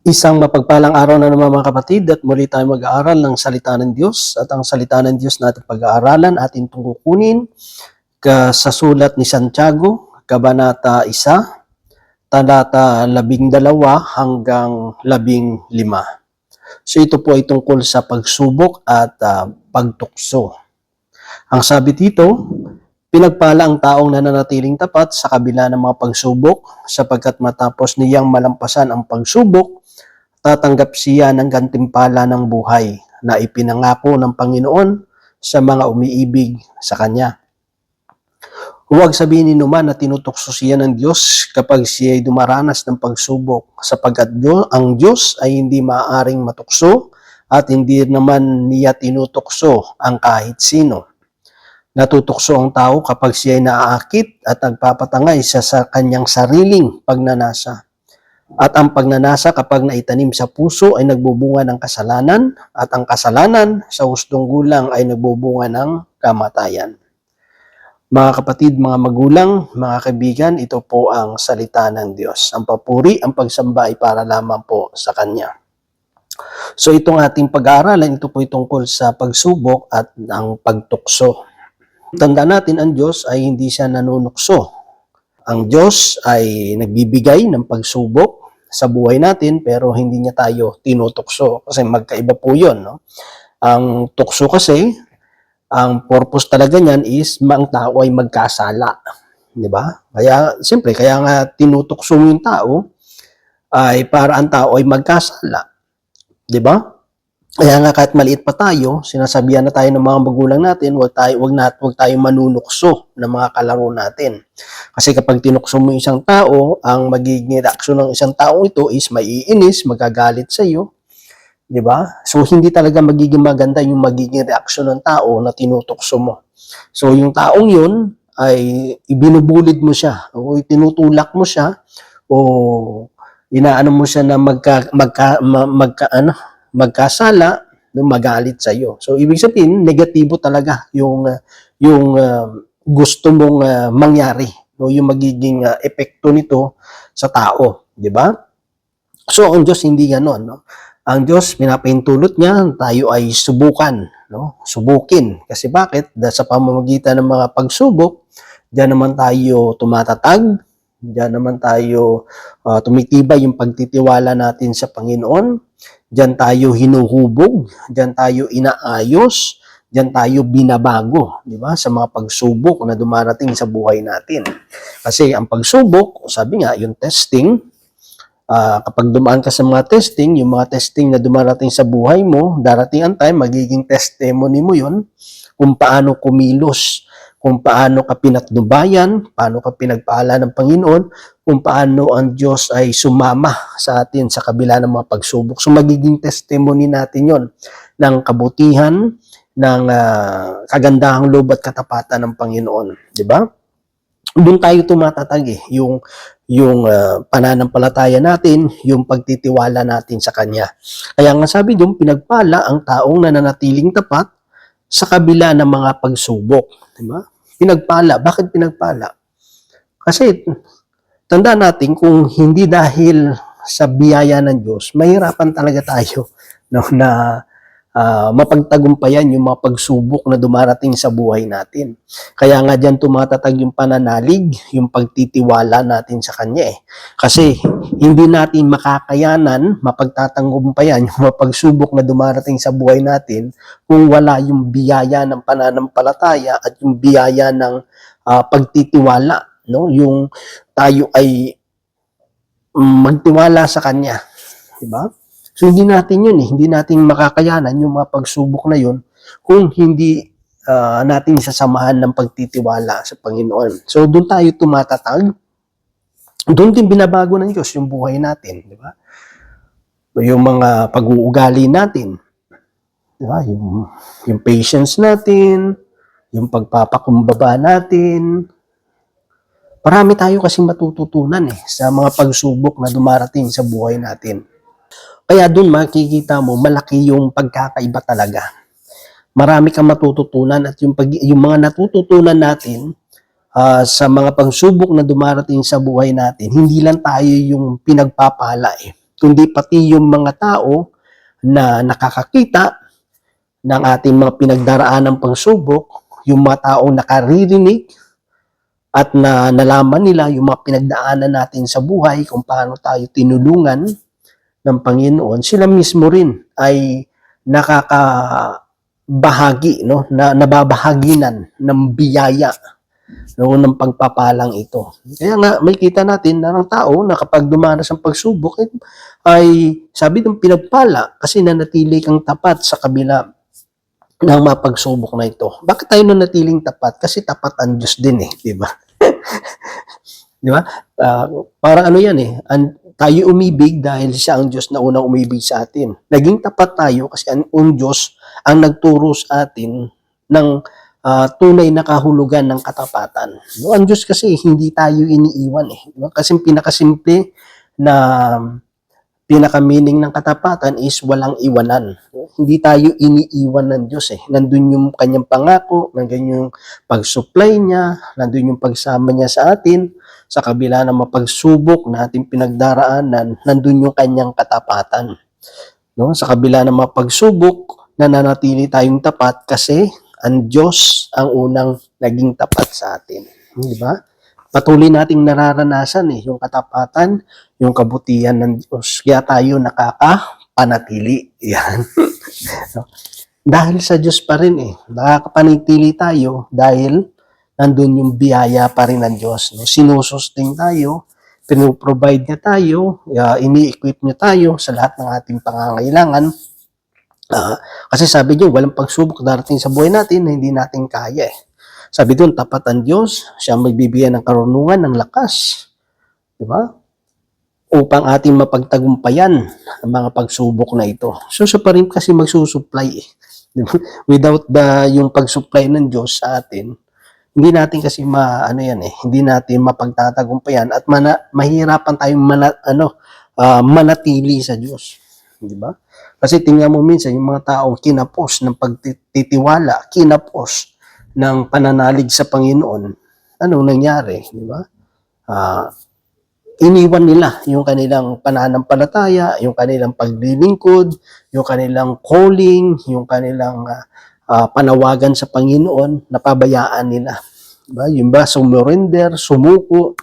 Isang mapagpalang araw na naman mga kapatid at muli tayo mag-aaral ng salita ng Diyos at ang salita ng Diyos natin pag-aaralan atin itong kukunin sa sulat ni Santiago, Kabanata 1, talata 12 hanggang 15. So ito po ay tungkol sa pagsubok at pagtukso. Ang sabi dito, pinagpala ang taong nananatiling tapat sa kabila ng mga pagsubok sapagkat matapos niyang malampasan ang pagsubok, tatanggap siya ng gantimpala ng buhay na ipinangako ng Panginoon sa mga umiibig sa Kanya. Huwag sabihin ninuman na tinutukso siya ng Diyos kapag siya ay dumaranas ng pagsubok sapagkat ang Diyos ay hindi maaaring matukso at hindi naman niya tinutukso ang kahit sino. Natutukso ang tao kapag siya ay naaakit at nagpapatangay sa kanyang sariling pagnanasa. At ang pagnanasa kapag naitanim sa puso ay nagbubunga ng kasalanan at ang kasalanan sa hustong gulang ay nagbubunga ng kamatayan. Mga kapatid, mga magulang, mga kaibigan, ito po ang salita ng Diyos. Ang papuri, ang pagsamba ay para lamang po sa Kanya. So itong ating pag-aaralan, ito po tungkol sa pagsubok at ang pagtukso. Tanda natin, ang Diyos ay hindi siya nanunukso. Ang Diyos ay nagbibigay ng pagsubok sa buhay natin pero hindi niya tayo tinutukso kasi magkaiba po yun. No? Ang tukso kasi, ang purpose talaga niyan is ang tao ay magkasala. Di ba? Kaya, siyempre, kaya nga tinutukso mo yung tao ay para ang tao ay magkasala. Di ba? Kaya nga kahit maliit pa tayo, sinasabihan na tayo ng mga magulang natin, wag tayo manunukso ng mga kalaro natin. Kasi kapag tinukso mo isang tao, ang magiging reaksyon ng isang tao ito is maiinis, magagalit sa iyo, 'di ba? So hindi talaga magiging maganda yung magiging reaksyon ng tao na tinutukso mo. So yung taong 'yun ay ibinubulid mo siya o tinutulak mo siya o inaano mo siya na magkasala, magalit sa iyo. So ibig sabihin negatibo talaga yung gusto mong mangyari, no, yung magiging epekto nito sa tao, di ba? So ang Diyos hindi ganoon, no? Ang Diyos pinapahintulot niya tayo ay subukan, no? Subukin. Kasi bakit? Dahil sa pamamagitan ng mga pagsubok, diyan naman tayo tumatatag, diyan naman tayo tumitibay yung pagtitiwala natin sa Panginoon. Diyan tayo hinuhubog, diyan tayo inaayos, diyan tayo binabago, di ba? Sa mga pagsubok na dumarating sa buhay natin. Kasi ang pagsubok, sabi nga, yung testing, kapag dumaan ka sa mga testing, yung mga testing na dumarating sa buhay mo, darating ang time, magiging testimony mo yun, kung paano kumilos, kung paano ka pinatnubayan, paano ka pinagpala ng Panginoon, kung paano ang Diyos ay sumama sa atin sa kabila ng mga pagsubok. So magiging testimony natin yon ng kabutihan, ng kagandahang loob at katapatan ng Panginoon. Di ba? Doon tayo tumatatag yung pananampalataya natin, yung pagtitiwala natin sa Kanya. Kaya nga sabi doon, pinagpala ang taong nananatiling tapat sa kabila ng mga pagsubok. Diba? Pinagpala. Bakit pinagpala? Kasi tanda natin kung hindi dahil sa biyaya ng Diyos, mahirapan talaga tayo, no, na mapagtagumpayan yung mga pagsubok na dumarating sa buhay natin. Kaya nga dyan tumatatag yung pananalig, yung pagtitiwala natin sa Kanya . Kasi hindi natin makakayanan, mapagtatagumpayan yung mga pagsubok na dumarating sa buhay natin kung wala yung biyaya ng pananampalataya at yung biyaya ng pagtitiwala, no? Yung tayo ay magtiwala sa Kanya, di ba? So hindi natin yun hindi natin makakayanan yung mga pagsubok na yun kung hindi natin sasamahan ng pagtitiwala sa Panginoon. So doon tayo tumatatag, doon din binabago ng Diyos yung buhay natin, di ba? Yung mga pag-uugali natin, di ba? Yung patience natin, yung pagpapakumbaba natin. Marami tayo kasing matututunan sa mga pagsubok na dumarating sa buhay natin. Kaya doon makikita mo, malaki yung pagkakaiba talaga. Marami kang matututunan at yung mga natututunan natin sa mga pagsubok na dumarating sa buhay natin, hindi lang tayo yung pinagpapala kundi pati yung mga tao na nakakakita ng ating mga pinagdaraan ng pagsubok, yung mga taong nakaririnig at na nalaman nila yung mga pinagdaanan natin sa buhay, kung paano tayo tinulungan ng Panginoon, sila mismo rin ay nakakabahagi, no, na nababahaginan ng biyaya, no, ng pagpapalang ito. Kaya nga may kita natin na ng tao na kapag dumanas ang pagsubok ay sabi ng pinagpala kasi nanatili kang tapat sa kabila ng mga pagsubok na ito. Bakit tayo nanatiling tapat? Kasi tapat ang Diyos din di ba? Di ba? Parang ano yan tayo umibig dahil siya ang Diyos na unang umibig sa atin. Naging tapat tayo kasi ang Diyos ang nagturo sa atin ng tunay na kahulugan ng katapatan. No, ang Diyos kasi hindi tayo iniiwan Diba? Kasi pinakasimple na pinaka-meaning ng katapatan is walang iwanan. Hindi tayo iniiwan ng Diyos Nandun yung kanyang pangako, nandun yung pag-supply niya, nandun yung pagsama niya sa atin, sa kabila ng mapagsubok na ating pinagdaraanan, nandun yung kanyang katapatan. No? Sa kabila ng mga pagsubok, nananatili tayong tapat kasi ang Diyos ang unang naging tapat sa atin. Di ba? Patuloy nating nararanasan yung katapatan, yung kabutihan ng Diyos. Kaya tayo nakakapanatili. Yan. Dahil sa Diyos pa rin nakakapanatili tayo dahil nandun yung biyaya pa rin ng Diyos. No? Sinusustain tayo, pinoprovide niya tayo, ini-equip niya tayo sa lahat ng ating pangangailangan. Kasi sabi niyo, walang pagsubok darating sa buhay natin na hindi natin kaya Sabi doon, tapat ang Diyos, siya magbibigay ng karunungan, ng lakas. Di ba? Upang ating mapagtagumpayan ang mga pagsubok na ito. So, siya pa rin kasi magsusupply Di ba? Without yung pagsupply ng Diyos sa atin, hindi natin kasi hindi natin mapagtatagumpayan at mahirapan tayong manatili sa Diyos. Di ba? Kasi tingnan mo minsan yung mga taong kinapos ng pagtitiwala, kinapos ng pananalig sa Panginoon, anong nangyari, di ba? Iniwan nila yung kanilang pananampalataya, yung kanilang paglilingkod, yung kanilang calling, yung kanilang panawagan sa Panginoon, napabayaan nila. Diba? Yung ba, sumurrender, sumuko.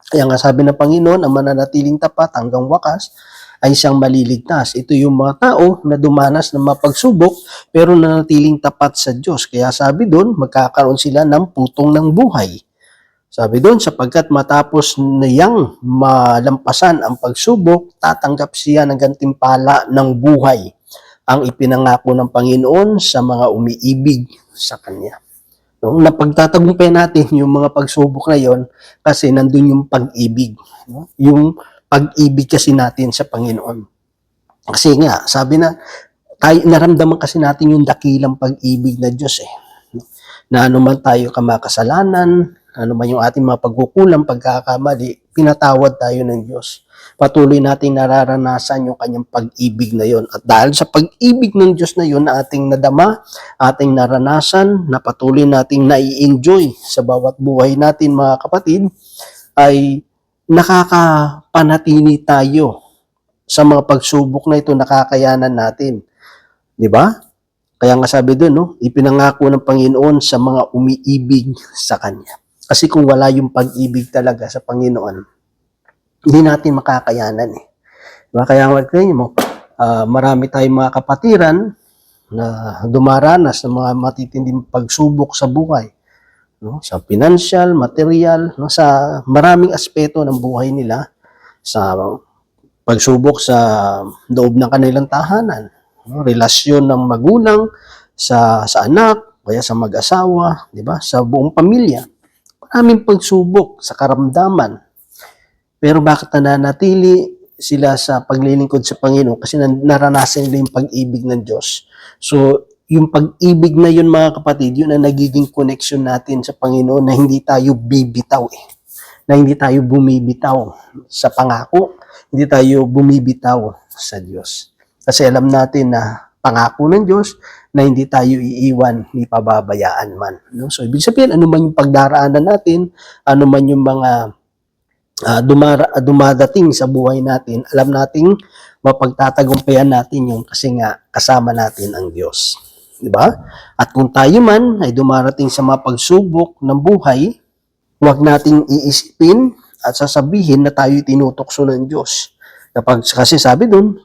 Kaya nga sabi ng Panginoon, ang mananatiling tapat hanggang wakas, ay siyang maliligtas. Ito yung mga tao na dumanas ng mapagsubok pero nanatiling tapat sa Diyos. Kaya sabi doon, magkakaroon sila ng putong ng buhay. Sabi doon, sapagkat matapos niyang malampasan ang pagsubok, tatanggap siya ng gantimpala ng buhay, ang ipinangako ng Panginoon sa mga umiibig sa Kanya. No? Napagtatagumpay natin yung mga pagsubok na yon kasi nandun yung pag-ibig. No? Yung pag-ibig kasi natin sa Panginoon. Kasi nga, sabi na, naramdaman kasi natin yung dakilang pag-ibig na Diyos Na anuman tayo kamakasalanan, anuman yung ating mga pagkukulang, pagkakamali, pinatawad tayo ng Diyos. Patuloy nating nararanasan yung kanyang pag-ibig na yon. At dahil sa pag-ibig ng Diyos na yon na ating nadama, ating naranasan, na patuloy nating nai-enjoy sa bawat buhay natin mga kapatid, ay nakakapanatili tayo sa mga pagsubok na ito, nakakayanan natin. Di ba? Kaya nga sabi doon, ipinangako ng Panginoon sa mga umiibig sa Kanya. Kasi kung wala yung pag-ibig talaga sa Panginoon, hindi natin makakayanan Diba? Kaya nga marami tayong mga kapatiran na dumaranas ng mga matitinding pagsubok sa buhay. No, sa financial, material, sa maraming aspeto ng buhay nila, sa pagsubok sa loob ng kanilang tahanan, relasyon ng magulang sa anak, kaya sa mag-asawa, di ba? Sa buong pamilya. Maraming pagsubok sa karamdaman. Pero bakit nananatili sila sa paglilingkod sa Panginoon? Kasi naranasan nila yung pag-ibig ng Diyos. So, yung pag-ibig na yun mga kapatid, yun ang nagiging connection natin sa Panginoon na hindi tayo bibitaw na hindi tayo bumibitaw sa pangako, hindi tayo bumibitaw sa Diyos. Kasi alam natin na pangako ng Diyos na hindi tayo iiwan ni pababayaan man. No? So ibig sabihin, ano man yung pagdaraanan natin, ano man yung mga dumadating sa buhay natin, alam nating mapagtatagumpayan natin yung kasi nga kasama natin ang Diyos. Di ba? At kung tayo man ay dumarating sa mga pagsubok ng buhay, huwag nating iisipin at sasabihin na tayo tinutokso ng Diyos. Kasi sabi dun,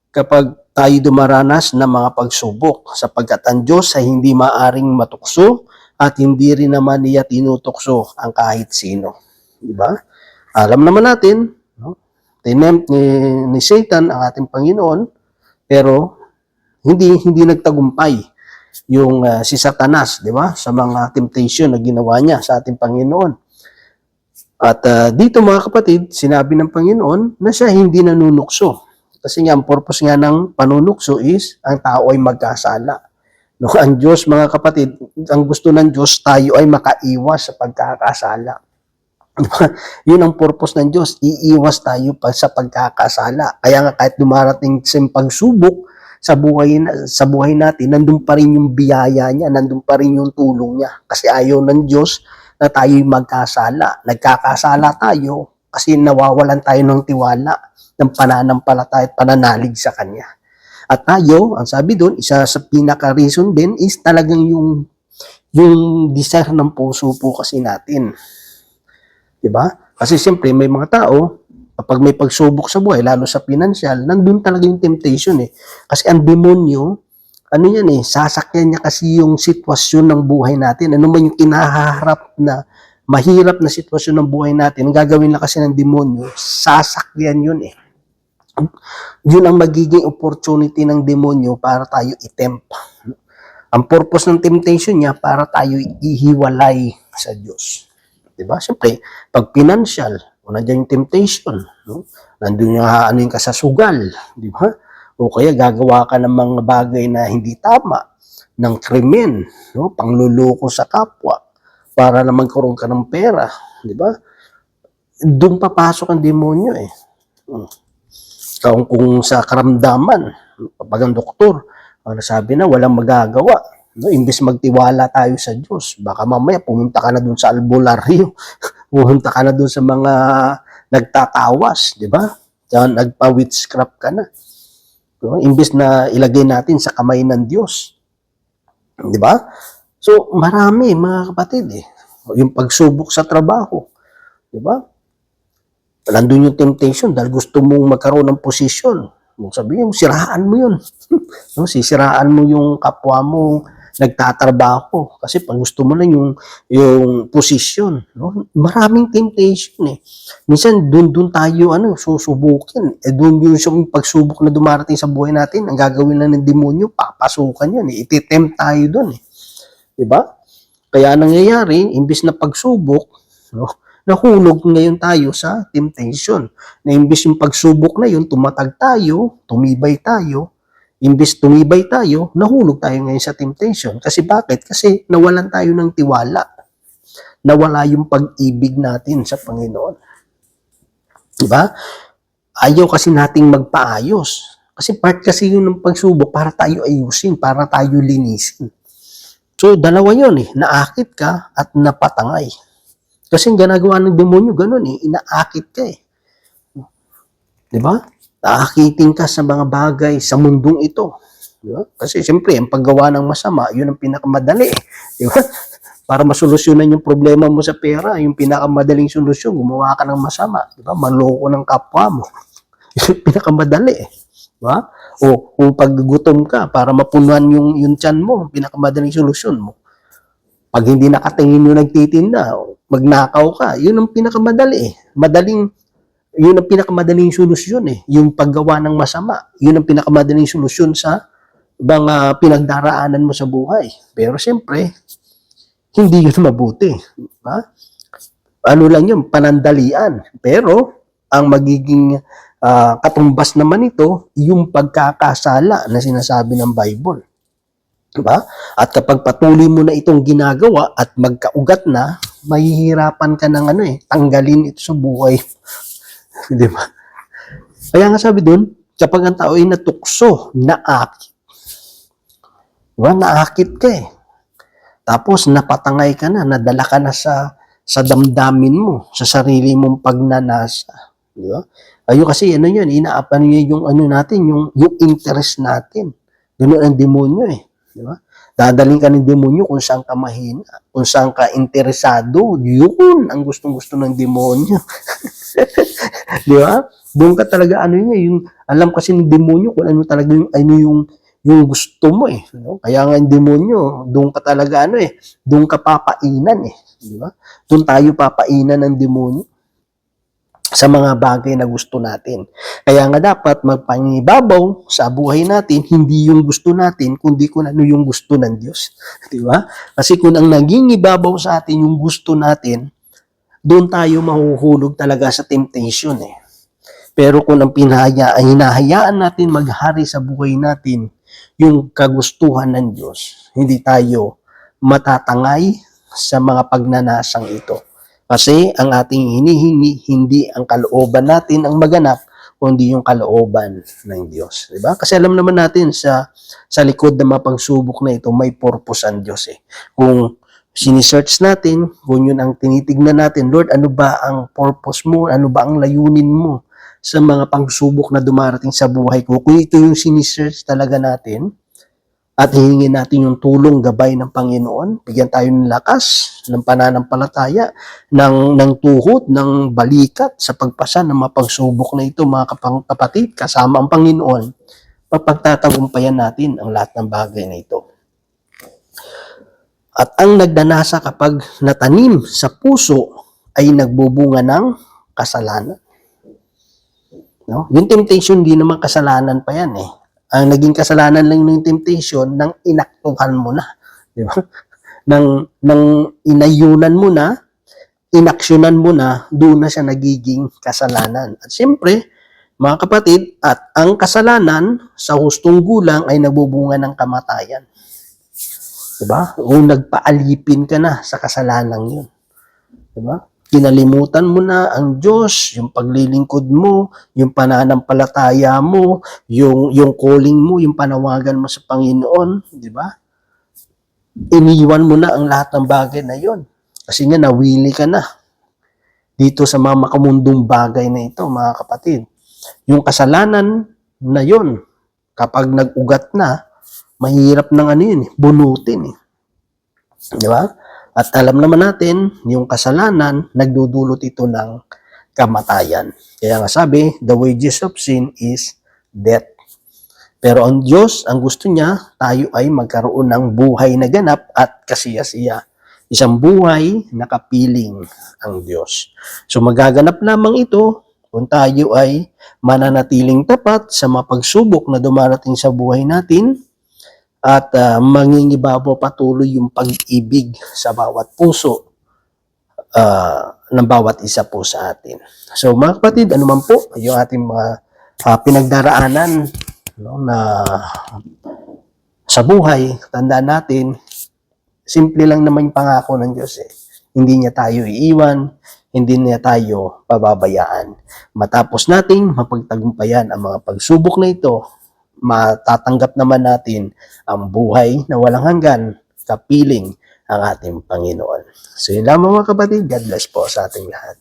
kapag tayo dumaranas ng mga pagsubok, sapagkat ang Diyos ay hindi maaring matukso at hindi rin naman niya tinutokso ang kahit sino. Di ba? Alam naman natin, no? Tinempt ni Satan ang ating Panginoon, pero hindi nagtagumpay yung si Satanas, di ba? Sa mga temptation na ginawa niya sa ating Panginoon. At dito mga kapatid, sinabi ng Panginoon na siya hindi nanunukso. Kasi nga, ang purpose nga ng panunukso is ang tao ay magkasala. No, ang Diyos, mga kapatid, ang gusto ng Diyos, tayo ay makaiwas sa pagkakasala. Yun ang purpose ng Diyos, iiwas tayo sa pagkakasala. Kaya nga kahit dumarating sa pagsubok sa buhay natin, nandun pa rin yung biyaya niya, nandun pa rin yung tulong niya. Kasi ayaw ng Diyos na tayo'y magkasala. Nagkakasala tayo kasi nawawalan tayo ng tiwala, ng pananampalataya at pananalig sa Kanya. At tayo, ang sabi doon, isa sa pinaka-reason din is talagang yung desire ng puso po kasi natin. Diba? Kasi siyempre may mga tao, kapag may pagsubok sa buhay, lalo sa financial, nandun talaga yung temptation eh. Kasi ang demonyo, ano yan eh, sasakyan niya kasi yung sitwasyon ng buhay natin. Ano man yung kinahaharap na mahirap na sitwasyon ng buhay natin, ang gagawin lang kasi ng demonyo, sasakyan yun eh. Yun ang magiging opportunity ng demonyo para tayo itempt. Ang purpose ng temptation niya para tayo ihiwalay sa Diyos. Diba? Siyempre, pag financial, nandiyan yung temptation. No? Nandun yung kasasugal. Diba? O kaya gagawa ka ng mga bagay na hindi tama, ng krimen, no? Pangluloko sa kapwa, para na magkaroon ka ng pera. Diba? Doon papasok ang demonyo eh. Kung sa karamdaman, kapag ang doktor, nasabi na walang magagawa, no? Imbes magtiwala tayo sa Diyos, baka mamaya pumunta ka na dun sa albularyo, pumunta ka na dun sa mga nagtatawas, di ba? Nagpa-witchcraft ka na. No? Imbes na ilagay natin sa kamay ng Diyos. Di ba? So, marami mga kapatid eh. Yung pagsubok sa trabaho. Di ba? Nandun yung temptation dahil gusto mong magkaroon ng posisyon. Sabihin mo, siraan mo yun. No, sisiraan mo yung kapwa mo nagtatrabaho. Kasi pag gusto mo lang yung posisyon. No? Maraming temptation eh. Minsan, dun tayo susubukin. Dun yung pagsubok na dumarating sa buhay natin, ang gagawin lang ng demonyo, papasukan yan eh. Ititempt tayo dun eh. Diba? Kaya nangyayari, imbis na pagsubok, no? Nahulog ngayon tayo sa temptation. Na imbis yung pagsubok na yun, tumatag tayo, tumibay tayo. Imbis tumibay tayo, nahulog tayo ngayon sa temptation. Kasi bakit? Kasi nawalan tayo ng tiwala. Nawala yung pag-ibig natin sa Panginoon. Diba? Ayaw kasi nating magpaayos. Kasi part kasi yun ng pagsubok para tayo ayusin, para tayo linisin. So, dalawa yun eh. Naakit ka at napatangay. Kasi ang ginagawa ng demonyo, ganun eh, inaakit ka eh. Diba? Naakitin ka sa mga bagay sa mundong ito. Diba? Kasi siyempre, ang paggawa ng masama, yun ang pinakamadali eh. Diba? Para masolusyonan yung problema mo sa pera, yung pinakamadaling solusyon, gumawa ka ng masama. Diba? Manloko ng kapwa mo. Yung pinakamadali eh. Diba? O kung paggutom ka, para mapunuan yung tiyan mo, pinakamadaling solusyon mo. Pag hindi nakatingin yung nagtitinda, magnakaw ka, yun ang pinakamadali eh. Yun ang pinakamadaling solusyon eh. Yung paggawa ng masama, yun ang pinakamadaling solusyon sa mga pinagdaraanan mo sa buhay. Pero siyempre, hindi yun mabuti. Diba? Ano lang yun, panandalian. Pero, ang magiging katumbas naman ito, yung pagkakasala na sinasabi ng Bible. Diba? At kapag patuloy mo na itong ginagawa at magkaugat na, mahihirapan ka ng tanggalin ito sa buhay. Diba? Kaya nga sabi doon, kapag ang tao ay natukso, naakit. Diba? Naakit ka eh. Tapos napatangay ka na, nadala ka na sa sa damdamin mo, sa sarili mong pagnanasa. Di ba? Ayun kasi, ano yun, inaapan niya yung ano natin, yung interest natin. Ganun ang demonyo eh. Di ba? Dadaling ka ng demonyo kung saan ka mahina, kung saan ka interesado. Yun ang gustong-gusto ng demonyo. Di ba? Doon ka talaga, ano niya, yung, alam kasi ng demonyo kung ano talaga yung, ano yung gusto mo eh. No? Kaya nga yung demonyo, doon ka talaga, ano eh, doon ka papainan eh. Di ba? Doon tayo papainan ng demonyo sa mga bagay na gusto natin. Kaya nga dapat magpangibabaw sa buhay natin, hindi yung gusto natin, kundi kung ano yung gusto ng Diyos. Di ba? Kasi kung ang naging ibabaw sa atin yung gusto natin, doon tayo mahuhulog talaga sa temptation eh. Pero kung ang hinahayaan natin maghari sa buhay natin, yung kagustuhan ng Diyos, hindi tayo matatangay sa mga pagnanasang ito. Kasi ang ating hinihingi, hindi ang kalooban natin ang maganap, kundi yung kalooban ng Diyos. Diba? Kasi alam naman natin sa likod ng mga pagsubok na ito, may purpose ang Diyos eh. Kung sinisearch natin, kung yun ang tinitignan natin, Lord, ano ba ang purpose mo? Ano ba ang layunin mo sa mga pagsubok na dumarating sa buhay ko? Kung ito yung sinisearch talaga natin, at hihingin natin yung tulong, gabay ng Panginoon, bigyan tayo ng lakas, ng pananampalataya, ng tuhod, ng balikat sa pagpasa ng mga pagsubok na ito, mga kapatid, kasama ang Panginoon, mapagtatagumpayan natin ang lahat ng bagay na ito. At ang nagdanasa kapag natanim sa puso ay nagbubunga ng kasalanan. No? Yung temptation, di naman kasalanan pa yan eh. Ang naging kasalanan lang ng temptation, nang inaktuhan mo na. Di ba? Nang inayunan mo na, inaksyonan mo na, doon na siya nagiging kasalanan. At siyempre, mga kapatid, at ang kasalanan sa hustong gulang ay nagbubunga ng kamatayan. Diba? O nagpaalipin ka na sa kasalanan yun. Diba? Kinalimutan mo na ang Diyos, yung paglilingkod mo, yung pananampalataya mo, yung calling mo, yung panawagan mo sa Panginoon, di ba? Iniwan mo na ang lahat ng bagay na yon. Kasi nga nawili ka na dito sa mga makamundong bagay na ito, mga kapatid. Yung kasalanan na yon, kapag nag-ugat na, mahirap ng ano yun, bunutin. Di ba? At alam naman natin, yung kasalanan, nagdudulot ito ng kamatayan. Kaya nga sabi, the wages of sin is death. Pero ang Diyos, ang gusto niya, tayo ay magkaroon ng buhay na ganap at kasiyasiya. Isang buhay na kapiling ang Diyos. So magaganap lamang ito kung tayo ay mananatiling tapat sa mga pagsubok na dumarating sa buhay natin, at mangingibabaw patuloy yung pag-ibig sa bawat puso ng bawat isa po sa atin. So mga kapatid, ano man po yung ating mga pinagdaraanan, no, na sa buhay, tandaan natin, simple lang naman yung pangako ng Diyos eh. Hindi niya tayo iiwan, hindi niya tayo pababayaan. Matapos nating mapagtagumpayan ang mga pagsubok na ito, matatanggap naman natin ang buhay na walang hanggan, kapiling ang ating Panginoon. So yun lamang mga kapatid, God bless po sa ating lahat.